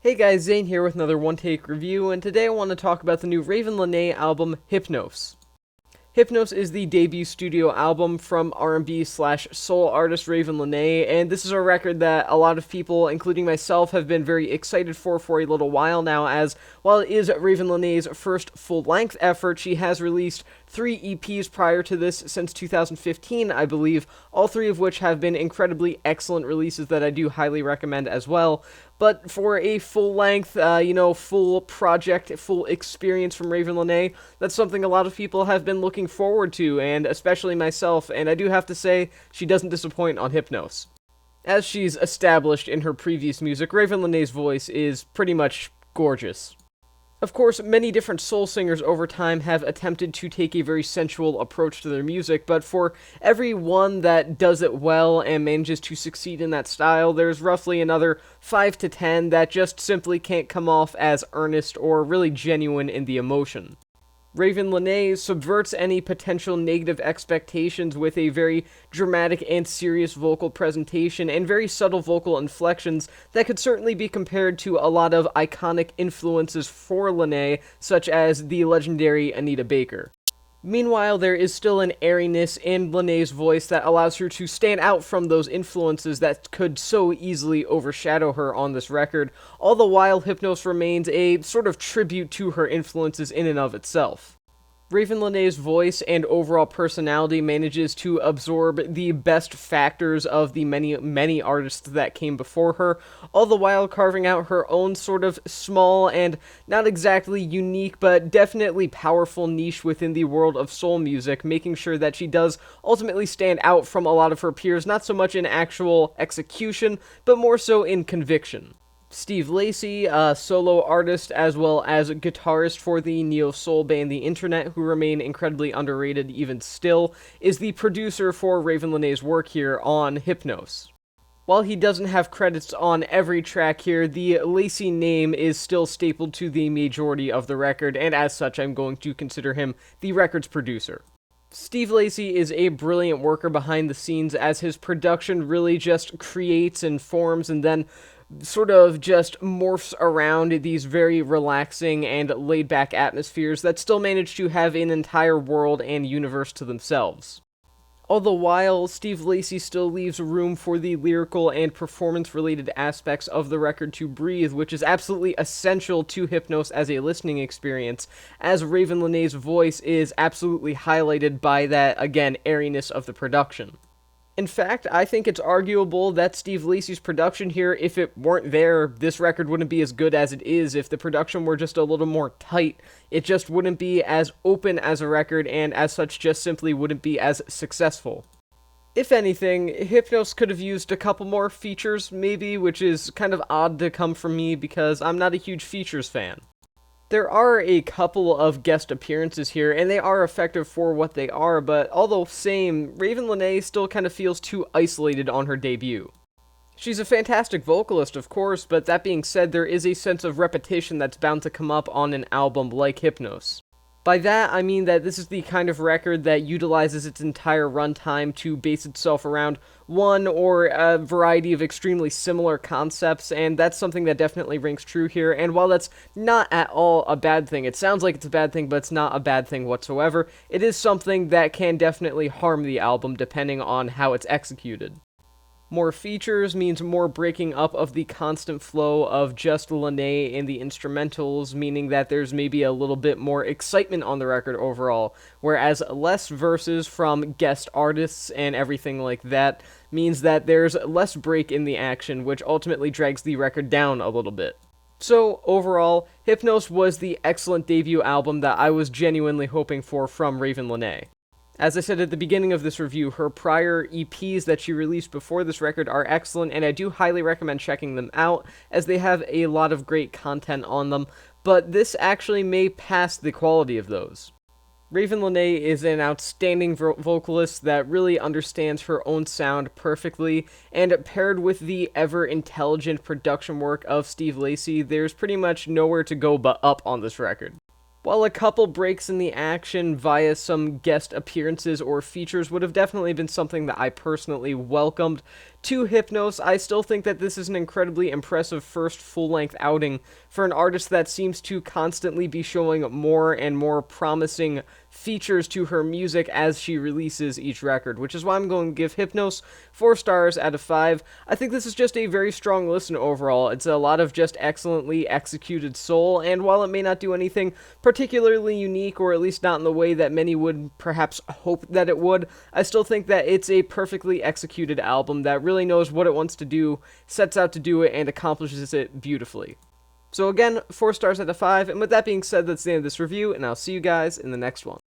Hey guys, Zane here with another one-take review, and today I want to talk about the new Ravyn Lenae album, Hypnos. Hypnos is the debut studio album from R&B/soul artist Ravyn Lenae, and this is a record that a lot of people, including myself, have been very excited for a little while now, as while it is Ravyn Lenae's first full-length effort, she has released 3 EPs prior to this since 2015, I believe, all 3 of which have been incredibly excellent releases that I do highly recommend as well. But for a full-length, full project, full experience from Ravyn Lenae, that's something a lot of people have been looking forward to, and especially myself, and I do have to say, she doesn't disappoint on Hypnos. As she's established in her previous music, Ravyn Lenae's voice is pretty much gorgeous. Of course, many different soul singers over time have attempted to take a very sensual approach to their music, but for every one that does it well and manages to succeed in that style, there's roughly another 5 to 10 that just simply can't come off as earnest or really genuine in the emotion. Ravyn Lenae subverts any potential negative expectations with a very dramatic and serious vocal presentation and very subtle vocal inflections that could certainly be compared to a lot of iconic influences for Lenae, such as the legendary Anita Baker. Meanwhile, there is still an airiness in Lenae's voice that allows her to stand out from those influences that could so easily overshadow her on this record, all the while Hypnos remains a sort of tribute to her influences in and of itself. Ravyn Lenae's voice and overall personality manages to absorb the best factors of the many artists that came before her, all the while carving out her own sort of small and not exactly unique but definitely powerful niche within the world of soul music, making sure that she does ultimately stand out from a lot of her peers, not so much in actual execution, but more so in conviction. Steve Lacy, a solo artist as well as guitarist for the neo-soul band The Internet, who remain incredibly underrated even still, is the producer for Ravyn Lenae's work here on Hypnos. While he doesn't have credits on every track here, the Lacy name is still stapled to the majority of the record, and as such I'm going to consider him the record's producer. Steve Lacy is a brilliant worker behind the scenes, as his production really just creates and forms and then sort of just morphs around these very relaxing and laid-back atmospheres that still manage to have an entire world and universe to themselves. All the while, Steve Lacy still leaves room for the lyrical and performance-related aspects of the record to breathe, which is absolutely essential to Hypnos as a listening experience, as Ravyn Lenae's voice is absolutely highlighted by that, again, airiness of the production. In fact, I think it's arguable that Steve Lacy's production here, if it weren't there, this record wouldn't be as good as it is. If the production were just a little more tight, it just wouldn't be as open as a record, and as such just simply wouldn't be as successful. If anything, Hypnos could have used a couple more features, maybe, which is kind of odd to come from me because I'm not a huge features fan. There are a couple of guest appearances here, and they are effective for what they are, but although same, Ravyn Lenae still kind of feels too isolated on her debut. She's a fantastic vocalist, of course, but that being said, there is a sense of repetition that's bound to come up on an album like Hypnos. By that, I mean that this is the kind of record that utilizes its entire runtime to base itself around one or a variety of extremely similar concepts, and that's something that definitely rings true here, and while that's not at all a bad thing, it sounds like it's a bad thing, but it's not a bad thing whatsoever, it is something that can definitely harm the album depending on how it's executed. More features means more breaking up of the constant flow of just Lenae in the instrumentals, meaning that there's maybe a little bit more excitement on the record overall, whereas less verses from guest artists and everything like that means that there's less break in the action, which ultimately drags the record down a little bit. So, overall, Hypnos was the excellent debut album that I was genuinely hoping for from Ravyn Lenae. As I said at the beginning of this review, her prior EPs that she released before this record are excellent, and I do highly recommend checking them out, as they have a lot of great content on them, but this actually may pass the quality of those. Ravyn Lenae is an outstanding vocalist that really understands her own sound perfectly, and paired with the ever-intelligent production work of Steve Lacy, there's pretty much nowhere to go but up on this record. While a couple breaks in the action via some guest appearances or features would have definitely been something that I personally welcomed, to Hypnos. I still think that this is an incredibly impressive first full-length outing for an artist that seems to constantly be showing more and more promising features to her music as she releases each record, which is why I'm going to give Hypnos 4 stars out of 5. I think this is just a very strong listen overall. It's a lot of just excellently executed soul, and while it may not do anything particularly unique, or at least not in the way that many would perhaps hope that it would, I still think that it's a perfectly executed album that really knows what it wants to do, sets out to do it, and accomplishes it beautifully. So again, 4 stars out of 5, and with that being said, that's the end of this review, and I'll see you guys in the next one.